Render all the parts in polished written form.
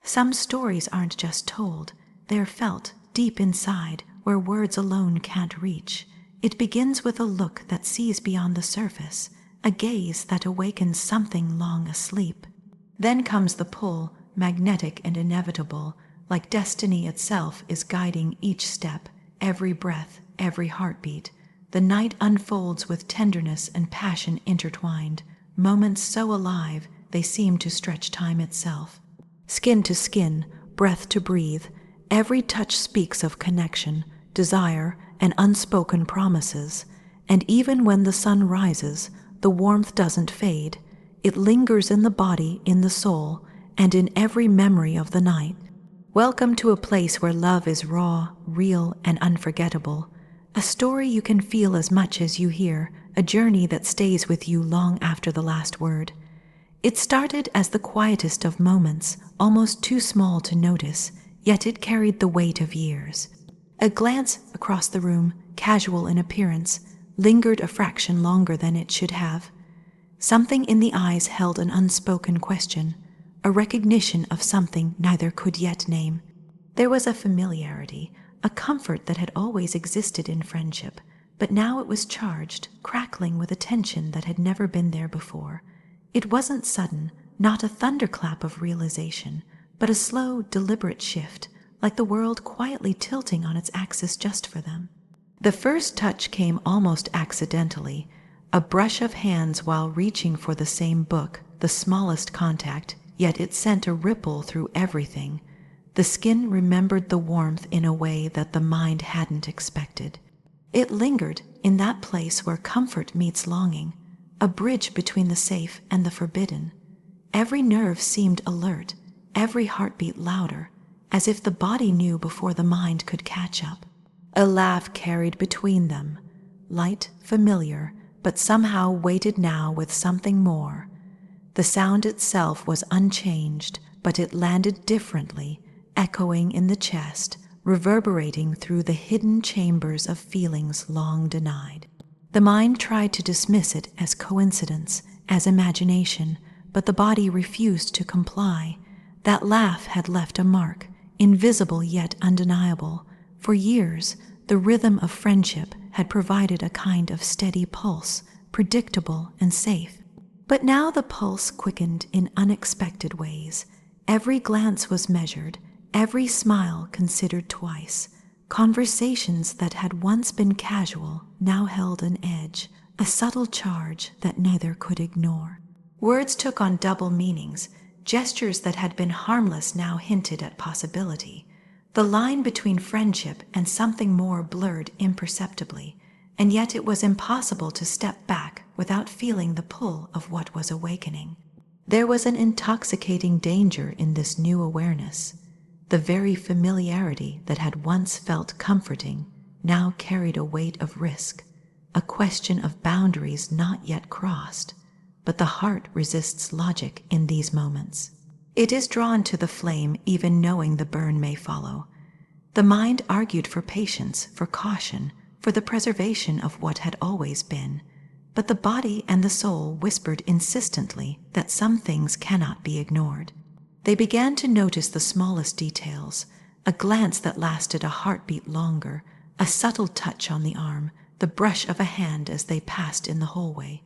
Some stories aren't just told, they're felt deep inside where words alone can't reach. It begins with a look that sees beyond the surface, a gaze that awakens something long asleep. Then comes the pull, magnetic and inevitable, like destiny itself is guiding each step, every breath, every heartbeat. The night unfolds with tenderness and passion intertwined, moments so alive they seem to stretch time itself. Skin to skin, breath to breathe, every touch speaks of connection, desire, and unspoken promises. And even when the sun rises, the warmth doesn't fade. It lingers in the body, in the soul, and in every memory of the night. Welcome to a place where love is raw, real, and unforgettable. A story you can feel as much as you hear, a journey that stays with you long after the last word. It started as the quietest of moments, almost too small to notice, yet it carried the weight of years. A glance across the room, casual in appearance, lingered a fraction longer than it should have. Something in the eyes held an unspoken question, a recognition of something neither could yet name. There was a familiarity, a comfort that had always existed in friendship, but now it was charged, crackling with a tension that had never been there before. It wasn't sudden, not a thunderclap of realization, but a slow, deliberate shift, like the world quietly tilting on its axis just for them. The first touch came almost accidentally, a brush of hands while reaching for the same book, the smallest contact, yet it sent a ripple through everything. The skin remembered the warmth in a way that the mind hadn't expected. It lingered in that place where comfort meets longing, a bridge between the safe and the forbidden. Every nerve seemed alert, every heartbeat louder, as if the body knew before the mind could catch up. A laugh carried between them, light, familiar, but somehow weighted now with something more. The sound itself was unchanged, but it landed differently, echoing in the chest, reverberating through the hidden chambers of feelings long denied. The mind tried to dismiss it as coincidence, as imagination, but the body refused to comply. That laugh had left a mark, invisible yet undeniable. For years, the rhythm of friendship had provided a kind of steady pulse, predictable and safe. But now the pulse quickened in unexpected ways. Every glance was measured, every smile considered twice. Conversations that had once been casual now held an edge, a subtle charge that neither could ignore. Words took on double meanings. Gestures that had been harmless now hinted at possibility. The line between friendship and something more blurred imperceptibly, and yet it was impossible to step back without feeling the pull of what was awakening. There was an intoxicating danger in this new awareness. The very familiarity that had once felt comforting now carried a weight of risk, a question of boundaries not yet crossed. But the heart resists logic in these moments. It is drawn to the flame even knowing the burn may follow. The mind argued for patience, for caution, for the preservation of what had always been. But the body and the soul whispered insistently that some things cannot be ignored. They began to notice the smallest details, a glance that lasted a heartbeat longer, a subtle touch on the arm, the brush of a hand as they passed in the hallway.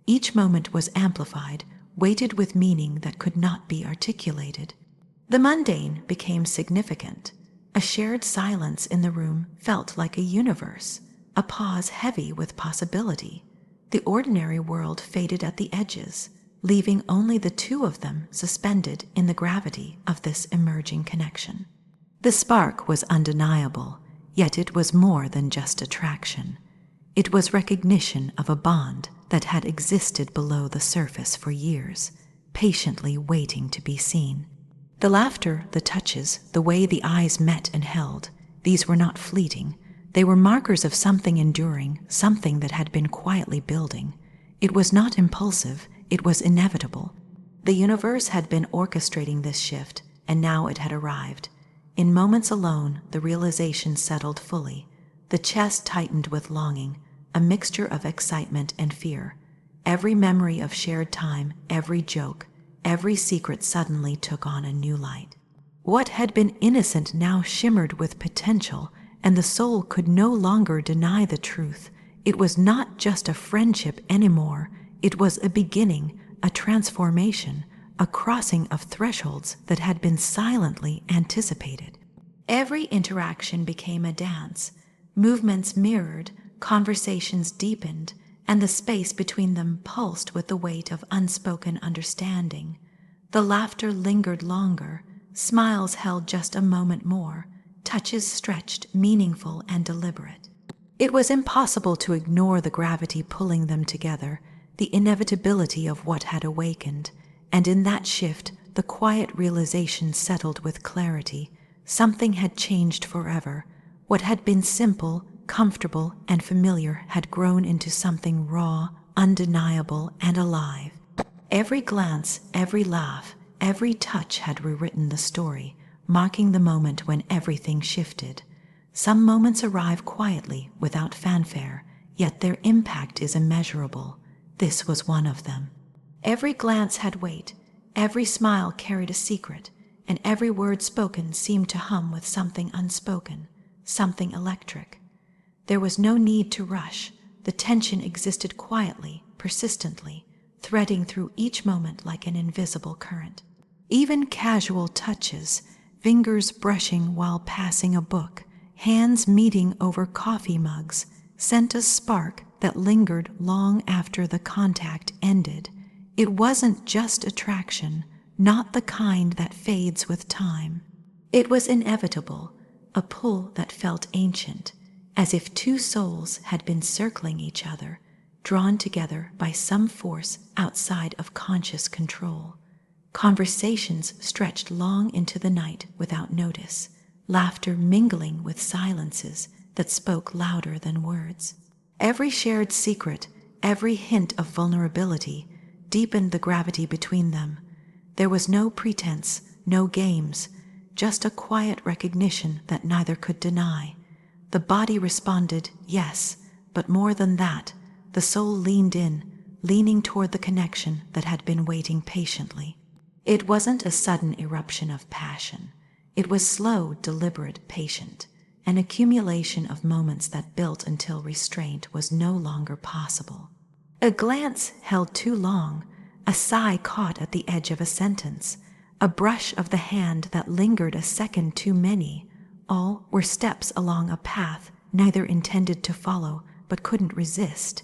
Each moment was amplified, weighted with meaning that could not be articulated. The mundane became significant. A shared silence in the room felt like a universe, a pause heavy with possibility. The ordinary world faded at the edges, leaving only the two of them suspended in the gravity of this emerging connection. The spark was undeniable, yet it was more than just attraction. It was recognition of a bond that had existed below the surface for years, patiently waiting to be seen. The laughter, the touches, the way the eyes met and held, these were not fleeting. They were markers of something enduring, something that had been quietly building. It was not impulsive, it was inevitable. The universe had been orchestrating this shift, and now it had arrived. In moments alone, the realization settled fully. The chest tightened with longing, a mixture of excitement and fear. Every memory of shared time, every joke, every secret suddenly took on a new light. What had been innocent now shimmered with potential, and the soul could no longer deny the truth. It was not just a friendship anymore. It was a beginning, a transformation, a crossing of thresholds that had been silently anticipated. Every interaction became a dance. Movements mirrored, conversations deepened, and the space between them pulsed with the weight of unspoken understanding. The laughter lingered longer, smiles held just a moment more, touches stretched, meaningful and deliberate. It was impossible to ignore the gravity pulling them together, the inevitability of what had awakened, and in that shift the quiet realization settled with clarity. Something had changed forever. What had been simple, comfortable, and familiar had grown into something raw, undeniable, and alive. Every glance, every laugh, every touch had rewritten the story, marking the moment when everything shifted. Some moments arrive quietly, without fanfare, yet their impact is immeasurable. This was one of them. Every glance had weight, every smile carried a secret, and every word spoken seemed to hum with something unspoken, something electric. There was no need to rush. The tension existed quietly, persistently, threading through each moment like an invisible current. Even casual touches, fingers brushing while passing a book, hands meeting over coffee mugs, sent a spark that lingered long after the contact ended. It wasn't just attraction, not the kind that fades with time. It was inevitable, a pull that felt ancient, as if two souls had been circling each other, drawn together by some force outside of conscious control. Conversations stretched long into the night without notice, laughter mingling with silences that spoke louder than words. Every shared secret, every hint of vulnerability, deepened the gravity between them. There was no pretense, no games, just a quiet recognition that neither could deny. The body responded, yes, but more than that, the soul leaned in, leaning toward the connection that had been waiting patiently. It wasn't a sudden eruption of passion. It was slow, deliberate, patient, an accumulation of moments that built until restraint was no longer possible. A glance held too long, a sigh caught at the edge of a sentence, a brush of the hand that lingered a second too many. All were steps along a path neither intended to follow but couldn't resist.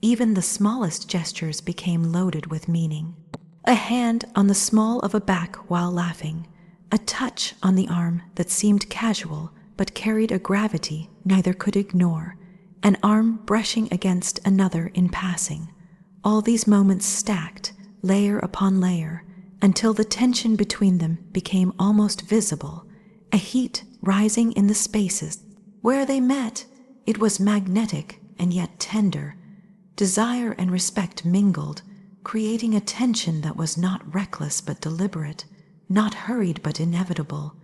Even the smallest gestures became loaded with meaning. A hand on the small of a back while laughing, a touch on the arm that seemed casual but carried a gravity neither could ignore, an arm brushing against another in passing. All these moments stacked, layer upon layer, until the tension between them became almost visible, a heat rising in the spaces. Where they met, it was magnetic and yet tender. Desire and respect mingled, creating a tension that was not reckless but deliberate, not hurried but inevitable.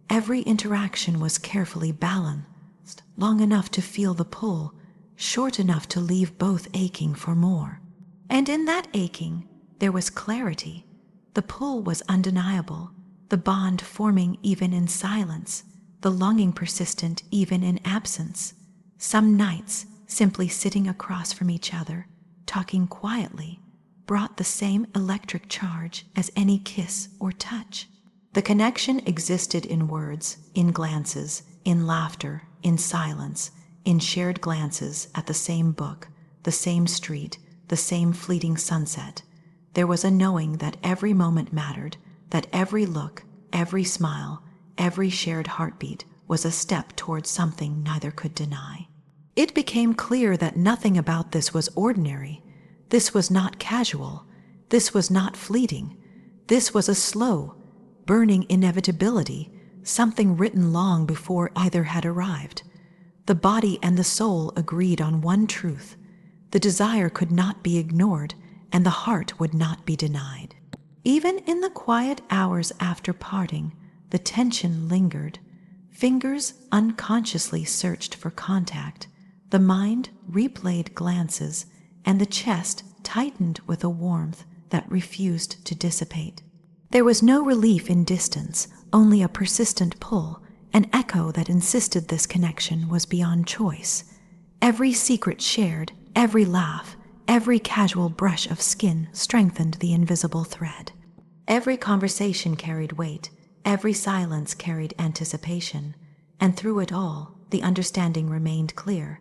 Every interaction was carefully balanced, long enough to feel the pull, short enough to leave both aching for more. And in that aching, there was clarity. The pull was undeniable, the bond forming even in silence, the longing persistent even in absence. Some nights, simply sitting across from each other, talking quietly, brought the same electric charge as any kiss or touch. The connection existed in words, in glances, in laughter, in silence, in shared glances at the same book, the same street, the same fleeting sunset. There was a knowing that every moment mattered, that every look, every smile, every shared heartbeat was a step towards something neither could deny. It became clear that nothing about this was ordinary. This was not casual. This was not fleeting. This was a slow, burning inevitability, something written long before either had arrived. The body and the soul agreed on one truth. The desire could not be ignored, and the heart would not be denied. Even in the quiet hours after parting, the tension lingered. Fingers unconsciously searched for contact. The mind replayed glances, and the chest tightened with a warmth that refused to dissipate. There was no relief in distance, only a persistent pull, an echo that insisted this connection was beyond choice. Every secret shared, every laugh, every casual brush of skin strengthened the invisible thread. Every conversation carried weight, every silence carried anticipation, and through it all, the understanding remained clear.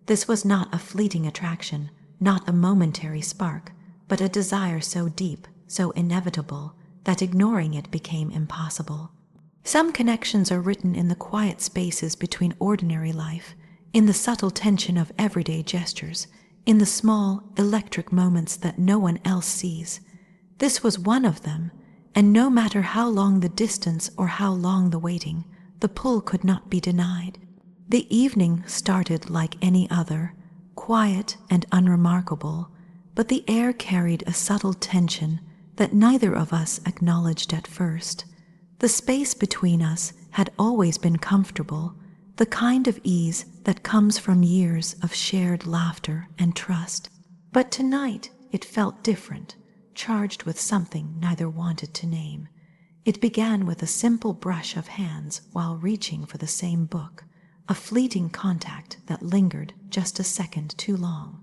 This was not a fleeting attraction, not a momentary spark, but a desire so deep, so inevitable, that ignoring it became impossible. Some connections are written in the quiet spaces between ordinary life, in the subtle tension of everyday gestures, in the small, electric moments that no one else sees. This was one of them, and no matter how long the distance or how long the waiting, the pull could not be denied. The evening started like any other, quiet and unremarkable, but the air carried a subtle tension that neither of us acknowledged at first. The space between us had always been comfortable, the kind of ease that comes from years of shared laughter and trust. But tonight it felt different, charged with something neither wanted to name. It began with a simple brush of hands while reaching for the same book, a fleeting contact that lingered just a second too long.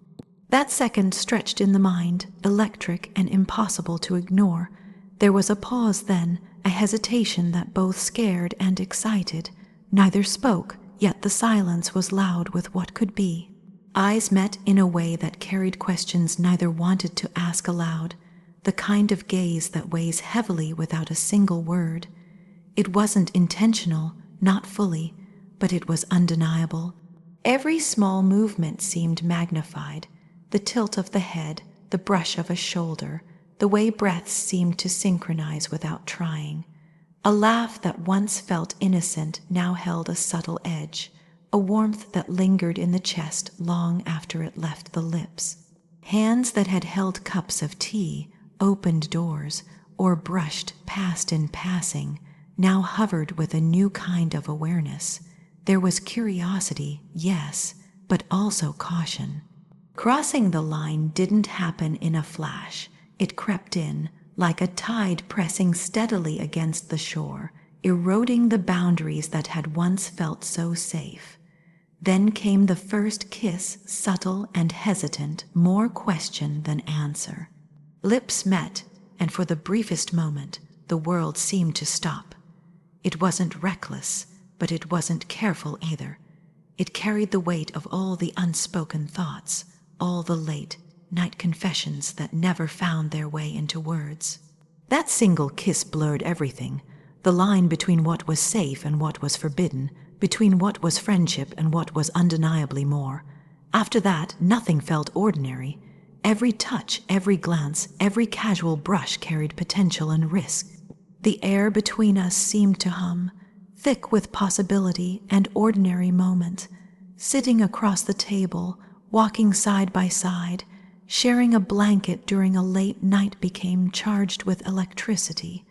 That second stretched in the mind, electric and impossible to ignore. There was a pause then, a hesitation that both scared and excited. Neither spoke, yet the silence was loud with what could be. Eyes met in a way that carried questions neither wanted to ask aloud, the kind of gaze that weighs heavily without a single word. It wasn't intentional, not fully, but it was undeniable. Every small movement seemed magnified, the tilt of the head, the brush of a shoulder, the way breaths seemed to synchronize without trying. A laugh that once felt innocent now held a subtle edge, a warmth that lingered in the chest long after it left the lips. Hands that had held cups of tea, opened doors, or brushed past in passing, now hovered with a new kind of awareness. There was curiosity, yes, but also caution. Crossing the line didn't happen in a flash. It crept in, like a tide pressing steadily against the shore, eroding the boundaries that had once felt so safe. Then came the first kiss, subtle and hesitant, more question than answer. Lips met, and for the briefest moment, the world seemed to stop. It wasn't reckless, but it wasn't careful either. It carried the weight of all the unspoken thoughts, all the late night confessions that never found their way into words. That single kiss blurred everything, the line between what was safe and what was forbidden, between what was friendship and what was undeniably more. After that, nothing felt ordinary. Every touch, every glance, every casual brush carried potential and risk. The air between us seemed to hum, thick with possibility and ordinary moment. Sitting across the table, walking side by side, sharing a blanket during a late night became charged with electricity.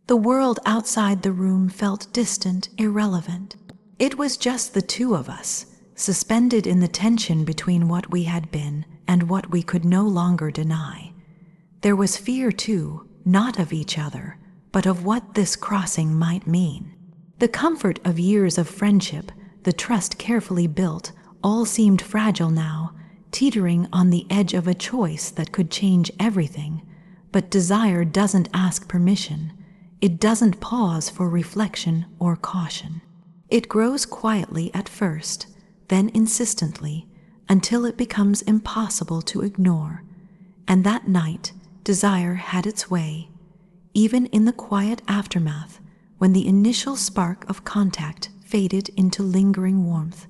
The world outside the room felt distant, irrelevant. It was just the two of us, suspended in the tension between what we had been and what we could no longer deny. There was fear, too, not of each other, but of what this crossing might mean. The comfort of years of friendship, the trust carefully built, all seemed fragile now, teetering on the edge of a choice that could change everything. But desire doesn't ask permission. It doesn't pause for reflection or caution. It grows quietly at first, then insistently, until it becomes impossible to ignore. And that night, desire had its way. Even in the quiet aftermath, when the initial spark of contact faded into lingering warmth,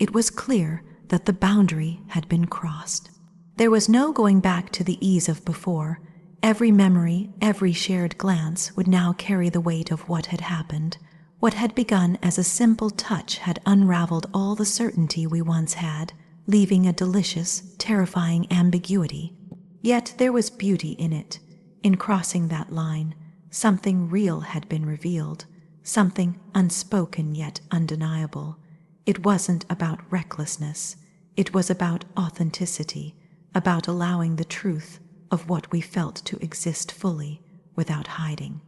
it was clear that the boundary had been crossed. There was no going back to the ease of before. Every memory, every shared glance would now carry the weight of what had happened. What had begun as a simple touch had unraveled all the certainty we once had, leaving a delicious, terrifying ambiguity. Yet there was beauty in it. In crossing that line, something real had been revealed, something unspoken yet undeniable. It wasn't about recklessness. It was about authenticity, about allowing the truth of what we felt to exist fully, without hiding.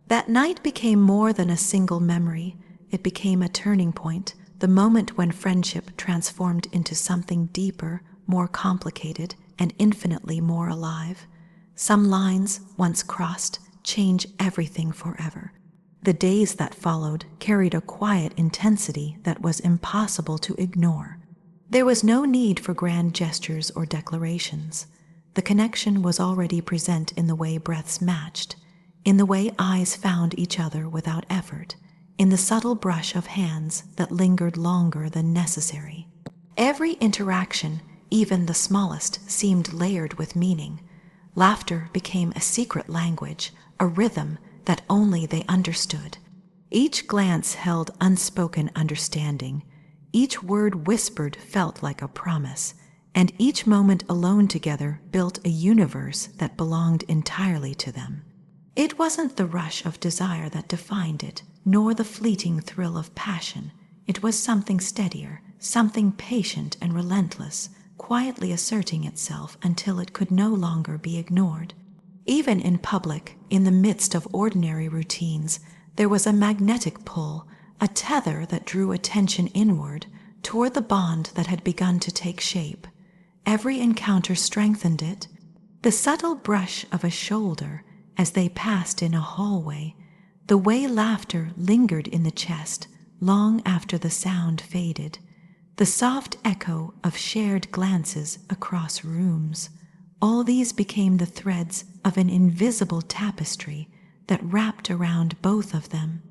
That night became more than a single memory. It became a turning point, the moment when friendship transformed into something deeper, more complicated, and infinitely more alive. Some lines, once crossed, change everything forever. The days that followed carried a quiet intensity that was impossible to ignore. There was no need for grand gestures or declarations. The connection was already present in the way breaths matched, in the way eyes found each other without effort, in the subtle brush of hands that lingered longer than necessary. Every interaction, even the smallest, seemed layered with meaning. Laughter became a secret language, a rhythm that only they understood. Each glance held unspoken understanding. Each word whispered felt like a promise, and each moment alone together built a universe that belonged entirely to them. It wasn't the rush of desire that defined it, nor the fleeting thrill of passion. It was something steadier, something patient and relentless, quietly asserting itself until it could no longer be ignored. Even in public, in the midst of ordinary routines, there was a magnetic pull, a tether that drew attention inward, toward the bond that had begun to take shape. Every encounter strengthened it. The subtle brush of a shoulder as they passed in a hallway, the way laughter lingered in the chest long after the sound faded, the soft echo of shared glances across rooms. All these became the threads of an invisible tapestry that wrapped around both of them.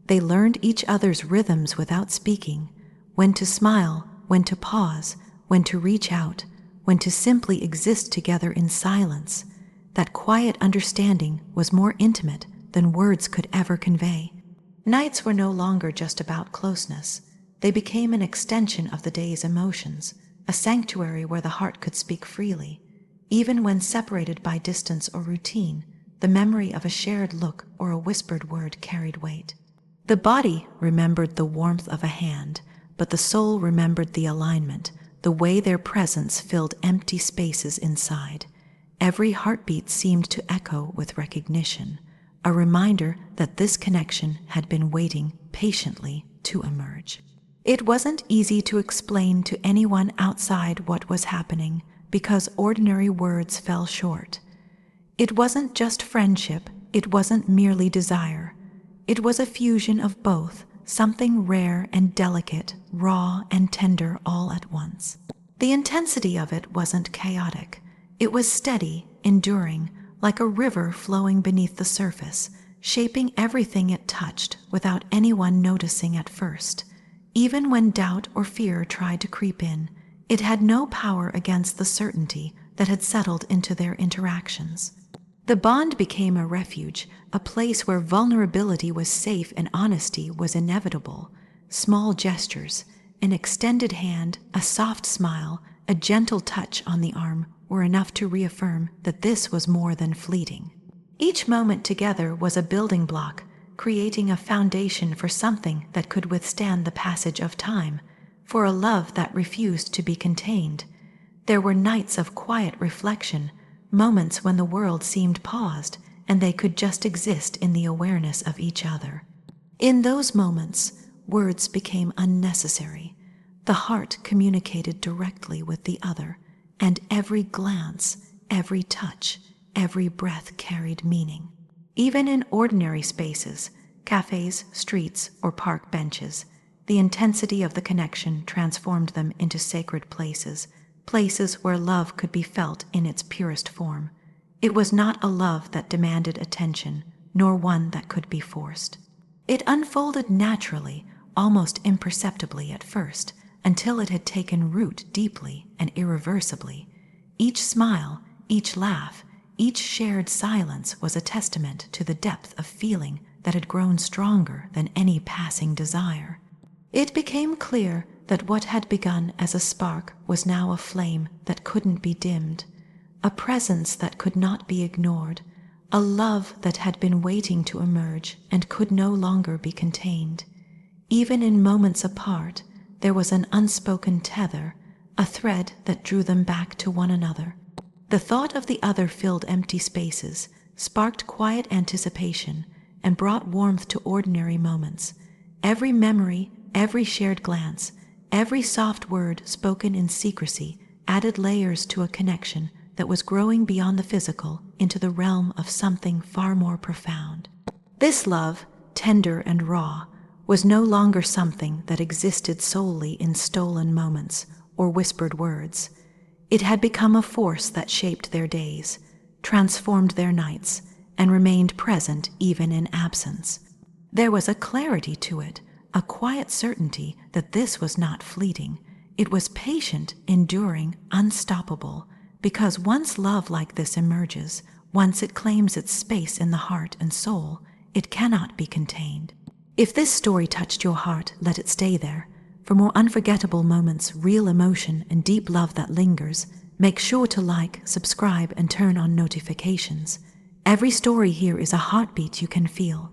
They learned each other's rhythms without speaking, when to smile, when to pause, when to reach out, when to simply exist together in silence. That quiet understanding was more intimate than words could ever convey. Nights were no longer just about closeness. They became an extension of the day's emotions, a sanctuary where the heart could speak freely. Even when separated by distance or routine, the memory of a shared look or a whispered word carried weight. The body remembered the warmth of a hand, but the soul remembered the alignment, the way their presence filled empty spaces inside. Every heartbeat seemed to echo with recognition, a reminder that this connection had been waiting patiently to emerge. It wasn't easy to explain to anyone outside what was happening because ordinary words fell short. It wasn't just friendship, it wasn't merely desire. It was a fusion of both, something rare and delicate, raw and tender all at once. The intensity of it wasn't chaotic. It was steady, enduring, like a river flowing beneath the surface, shaping everything it touched without anyone noticing at first. Even when doubt or fear tried to creep in, it had no power against the certainty that had settled into their interactions. The bond became a refuge, a place where vulnerability was safe and honesty was inevitable. Small gestures, an extended hand, a soft smile, a gentle touch on the arm were enough to reaffirm that this was more than fleeting. Each moment together was a building block, creating a foundation for something that could withstand the passage of time, for a love that refused to be contained. There were nights of quiet reflection, moments when the world seemed paused and they could just exist in the awareness of each other. In those moments, words became unnecessary. The heart communicated directly with the other, and every glance, every touch, every breath carried meaning. Even in ordinary spaces, cafes, streets, or park benches, the intensity of the connection transformed them into sacred places, places where love could be felt in its purest form. It was not a love that demanded attention, nor one that could be forced. It unfolded naturally, almost imperceptibly at first, until it had taken root deeply and irreversibly. Each smile, each laugh, each shared silence was a testament to the depth of feeling that had grown stronger than any passing desire. It became clear that what had begun as a spark was now a flame that couldn't be dimmed, a presence that could not be ignored, a love that had been waiting to emerge and could no longer be contained. Even in moments apart, there was an unspoken tether, a thread that drew them back to one another. The thought of the other filled empty spaces, sparked quiet anticipation, and brought warmth to ordinary moments. Every memory, every shared glance, every soft word spoken in secrecy added layers to a connection that was growing beyond the physical into the realm of something far more profound. This love, tender and raw, was no longer something that existed solely in stolen moments or whispered words. It had become a force that shaped their days, transformed their nights, and remained present even in absence. There was a clarity to it, a quiet certainty that this was not fleeting. It was patient, enduring, unstoppable, because once love like this emerges, once it claims its space in the heart and soul, it cannot be contained. If this story touched your heart, let it stay there. For more unforgettable moments, real emotion, and deep love that lingers, make sure to like, subscribe, and turn on notifications. Every story here is a heartbeat you can feel,